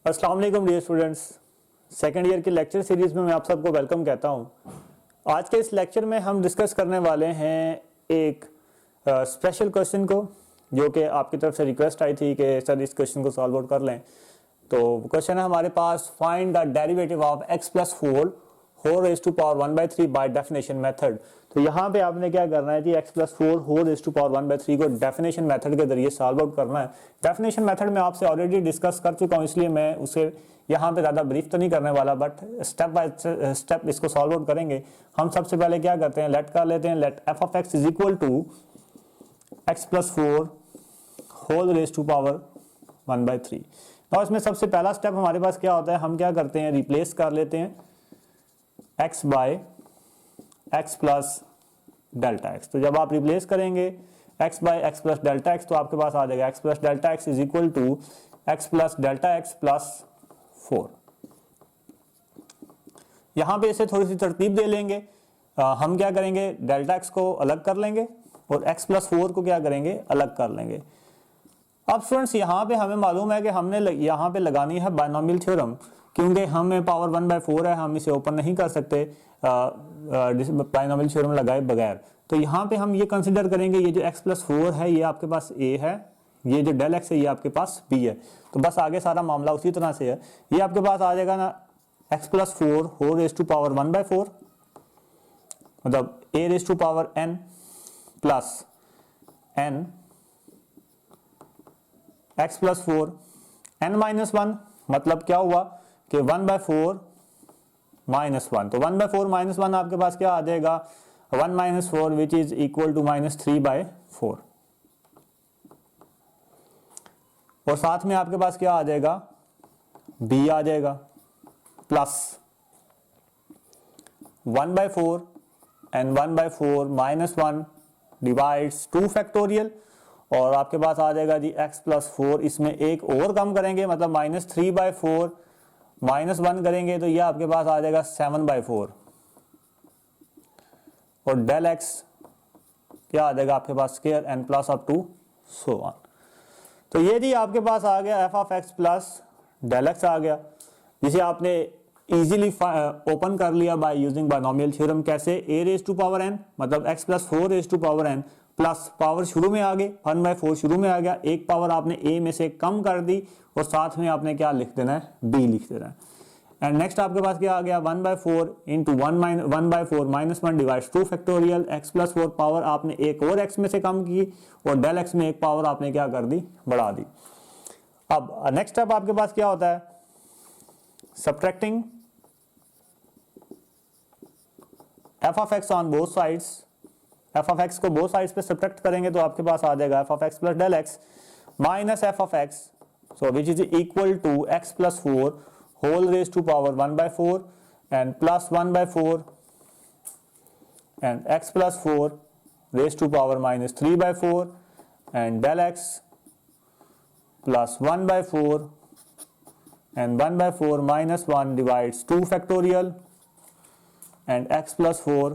अस्सलाम वालेकुम dear students, second year की लेक्चर सीरीज़ में मैं आप सबको वेलकम कहता हूं। आज के इस लेक्चर में हम डिस्कस करने वाले हैं एक स्पेशल क्वेश्चन को, जो कि आपकी तरफ से रिक्वेस्ट आई थी कि सर इस क्वेश्चन को सॉल्व आउट कर लें। तो क्वेश्चन है हमारे पास, find the derivative of x plus 4 whole raise to power 1/3 by definition method. तो यहाँ पे आपने क्या करना है जी, x plus 4 whole raise to power 1/3 को डेफिनेशन मेथड के जरिए सॉल्व आउट करना है। डेफिनेशन मेथड में आपसे ऑलरेडी डिस्कस कर चुका हूँ, इसलिए मैं उसे यहाँ पे ज़्यादा ब्रीफ तो नहीं करने वाला, बट स्टेप बाय स्टेप इसको सॉल्व आउट करेंगे। हम सबसे पहले क्या करते हैं, लेट कर लेते हैं, let F of X is equal to X plus 4 whole raise to power 1/3। और इसमें सबसे पहला स्टेप हमारे पास क्या होता है, हम क्या करते हैं, रिप्लेस कर लेते हैं x by X plus delta X. तो जब आप रिप्लेस करेंगे x by X plus delta X, तो आपके पास आ जाएगा x plus delta X is equal to X plus delta X plus 4। यहां पे इसे थोड़ी सी तरतीब दे लेंगे। हम क्या करेंगे, डेल्टा एक्स को अलग कर लेंगे और x प्लस 4 को क्या करेंगे, अलग कर लेंगे। अब स्टूडेंट्स यहाँ पे हमें मालूम है कि हमने यहाँ पे लगानी है बायनोमियल थ्योरम, क्योंकि हमें पावर 1/4 है, हम इसे ओपन नहीं कर सकते बायनोमियल थ्योरम लगाए बगैर। तो यहाँ पे हम ये कंसिडर करेंगे, ये जो x प्लस 4 है ये आपके पास a है, ये जो डेल x है ये आपके पास b है। तो बस आगे सारा मामला उसी तरह से है। ये आपके पास आ जाएगा ना x plus 4 whole raise to power 1/4, मतलब a raise to power n plus n x plus 4 n minus 1, मतलब क्या हुआ कि 1/4 माइनस 1। तो 1/4 माइनस 1 आपके पास क्या आ जाएगा, 1 minus 4 which is equal to -3/4। और साथ में आपके पास क्या आ जाएगा, b आ जाएगा, plus 1/4 and 1/4 minus 1 divides 2 factorial. और आपके पास आ जाएगा जी x प्लस 4, इसमें एक और कम करेंगे, मतलब -3/4 माइनस 1 करेंगे तो ये आपके पास आ जाएगा 7/4। और डेल x क्या आ जाएगा आपके पास, square and plus up to so on. तो ये जी आपके पास आ गया f of x plus del x आ गया, जिसे आपने इजीली ओपन कर लिया बाय यूजिंग बायनोमियल थ्योरम। कैसे, a raise to power n, मतलब x plus 4 raise to power n, plus power शुरू में आ गई 1/4 शुरू में आ गया, एक पावर आपने a में से कम कर दी और साथ में आपने क्या लिख देना है, b लिख देना है। एंड नेक्स्ट आपके पास क्या आ गया, 1/4 into 1/4 minus 1 divides 2 factorial, x plus 4 power आपने एक और x में से कम की और डेल x में एक पावर आपने क्या कर दी, बढ़ा दी। अब नेक्स्ट स्टेप आपके पास क्या होता है, subtracting f of x on both sides. f of x को बोथ साइड्स पे सब्ट्रैक्ट करेंगे तो आपके पास आ जाएगा f of x plus del x minus f of x, so which is equal to x plus 4 whole raise to power 1/4 and plus 1/4 and x plus 4 raise to power -3/4 and del x plus 1/4 and 1/4 minus 1 divides 2 factorial and x plus 4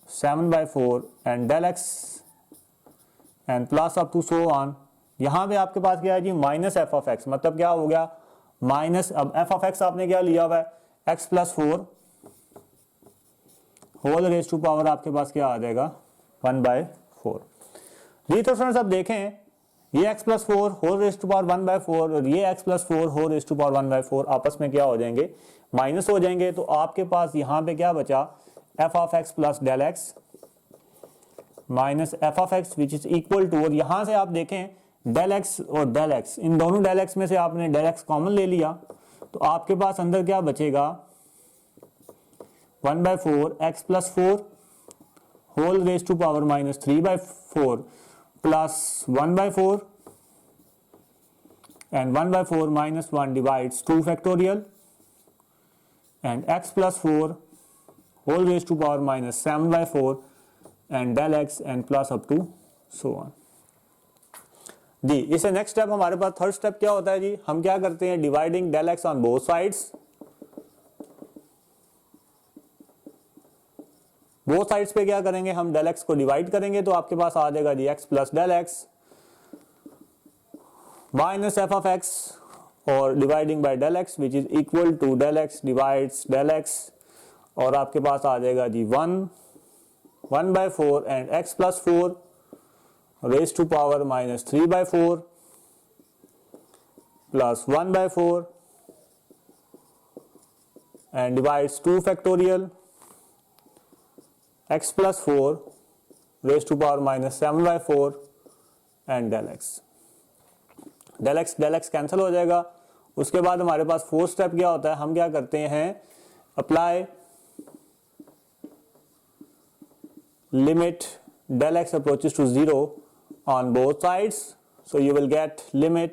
7/4 and del x and plus up to so on। यहां पे आपके पास क्या है जी, minus f of x, मतलब क्या हो गया, माइनस, अब एफ ऑफ एक्स आपने क्या लिया हुआ है, x plus 4 whole raise to power आपके पास क्या आ जाएगा, 1/4। जी तो फ्रेंड्स अब देखें, ये x plus 4 whole raise to power 1/4 और ये x plus 4 whole raise to power 1/4 आपस में क्या हो जाएंगे, माइनस हो जाएंगे। तो आपके पास यहां पे क्या बचा, f of x plus del x minus f of x which is equal to, और यहां से आप देखें डेल x और डेल x, इन दोनों डेल x में से आपने डेल x कॉमन ले लिया, तो आपके पास अंदर क्या बचेगा, 1/4 x plus 4 whole raise to power -3/4 plus 1/4 and 1/4 minus 1 divides 2 factorial and x plus 4 whole raised to power -7/4 and del x and plus up to so on। जी इसे नेक्स्ट स्टेप हमारे पास third step क्या होता है जी, हम क्या करते हैं, dividing del x on both sides। Both sides पे क्या करेंगे, हम डेल एक्स को डिवाइड करेंगे तो आपके पास आ जाएगा जी x plus del x minus f of x और dividing by del x which is equal to del x divides del x, और आपके पास आ जाएगा जी 1/4 and x plus 4 raise to power minus 3/4 plus 1/4 and divides 2 factorial x plus 4 raised to power minus 7/4 and del x cancel हो जाएगा। उसके बाद हमारे पास फोर्थ स्टेप क्या होता है, हम क्या करते हैं, apply limit del x approaches to 0 on both sides, so you will get limit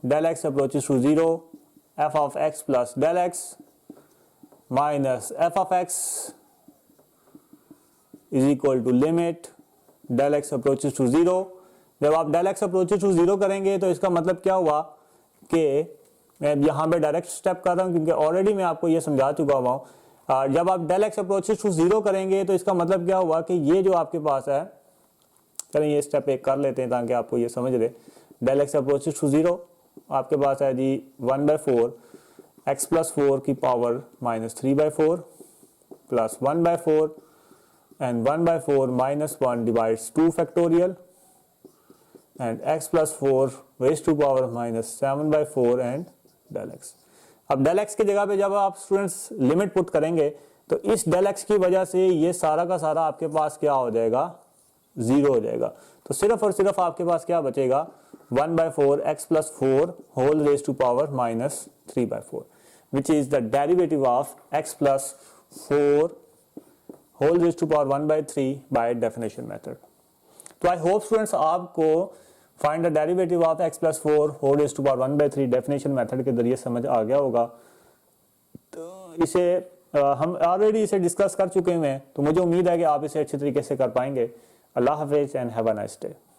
del x approaches to 0 f of x plus del x minus f of x is equal to limit del x approaches to 0। जब आप del x approaches to 0 करेंगे तो इसका मतलब क्या हुआ कि मैं यहाँ पे डायरेक्ट स्टेप कर रहा हूँ क्योंकि ऑलरेडी मैं आपको ये समझा चुका हुआ हूँ। जब आप del x approaches to 0 करेंगे तो इसका मतलब क्या हुआ कि ये जो आपके पास है, चलिए ये स्टेप एक कर लेते हैं ताकि आपको ये समझ रहे। del x approaches to 0 आपके पास है जी 1/4 x प्लस 4 की power minus 3/4 plus 1/4 and 1/4 minus 1 divides 2 factorial and x plus 4 raise to power minus 7/4 and del x। अब डेल x की जगह पे जब आप स्टूडेंट्स लिमिट पुट करेंगे तो इस डेल x की वजह से ये सारा का सारा आपके पास क्या हो जाएगा, 0 हो जाएगा। तो सिर्फ और सिर्फ आपके पास क्या बचेगा, 1/4 x plus 4 whole raised to power minus 3/4 which is the derivative of x plus 4 whole raised to power 1/3 by definition method। तो आई होप स्टूडेंट्स आपको find the derivative of x plus 4 whole raised to power 1/3 definition method के जरिए समझ आ गया होगा। तो इसे हम ऑलरेडी इसे डिस्कस कर चुके हैं, तो मुझे उम्मीद है कि आप इसे अच्छी तरीके से कर पाएंगे। अल्लाह हाफिज and have a nice day.